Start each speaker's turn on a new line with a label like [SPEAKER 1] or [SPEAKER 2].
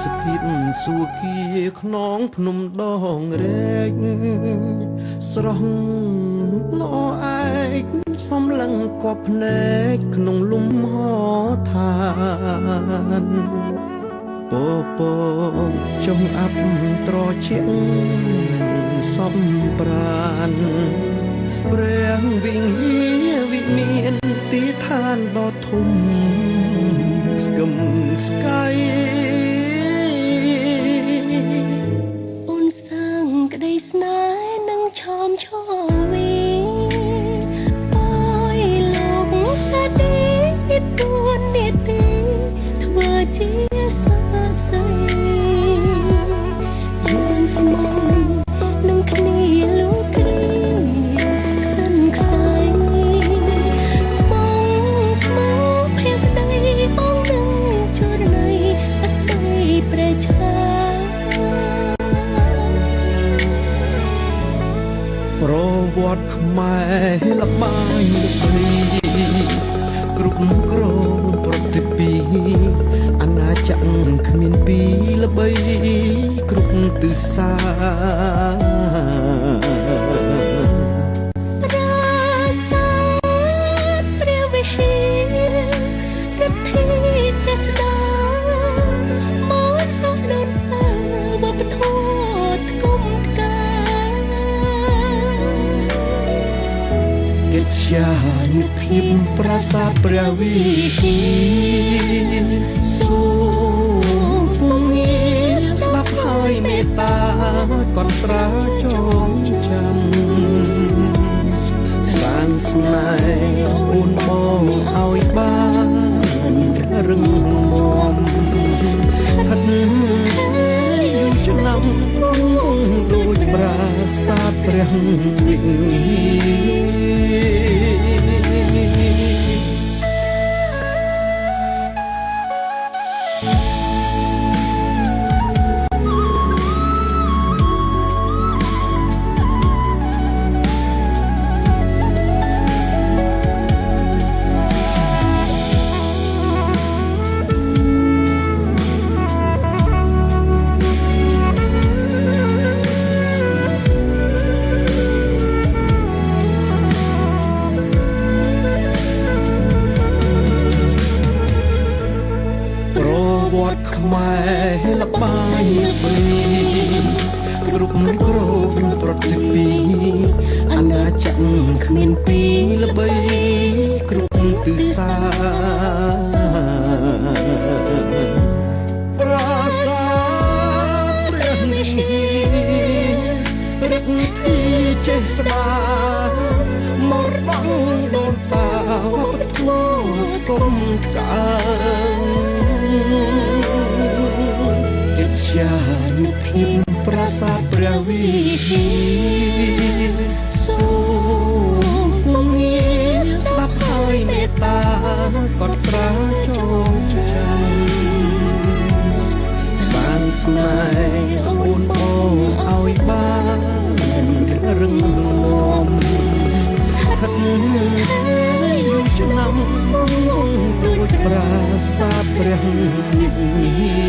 [SPEAKER 1] សភាពសួគ៌ខ្នងភ្នំដងរែកស្រស់ល្អឯកសំឡឹងកប់ភ្នែកក្នុងលំហឋានពពកចុងអាប់ត្រជាក់សំប្រានព្រះវិញ្ញាវិមានទីឋានដ៏ធំស្គមស្កាយ
[SPEAKER 2] អូនសាងក្តីស្នេហ៍នឹងឆោមឆោវីអើយលោកតាទីទួននេតិធ្វើជាសាស័យយើងស្មោះនឹងគ្នាលោកគ្រីខ្សិនខ្សែស្មងភេទដីបងនឹងជរណៃអត់ដីប្រឆា
[SPEAKER 1] ប្រវត្តិខ្មែរល្បាយព្រីគ្រប់គ្រងប្រតិពីអាណាចក្រគ្មានពីល្បីគ្រប់ទិសាជានិភិបប្រាសាទព្រះវិហារសូមពងស្ដាប់ហើយមេត្តាកត់ត្រាចងចាំសាងស្នេហ៍អូនបងឲ្យបានរឹងមាំស្ថិតយូរឆ្នាំដូចប្រាសាទព្រះវិហារខ្មែរល្បាយព្រីគ្រប់គ្រងប្រតិពីអាណាចក្រគ្មានពីល្បីគ្រប់ទិសាប្រាសាទព្រះវិហាររឹកទីចេះស្ដាមកបងដូនតាវប្បធម៌គុំកើជានិភិបប្រាសាទព្រះវិហារសូមពងស្ដាប់ហើយមេត្តាកត់ត្រាចងចាំសាងស្នេហ៍អូនបងឲ្យបានរឹងមាំស្ថិតយូរឆ្នាំដូចប្រាសាទព្រះវិហារ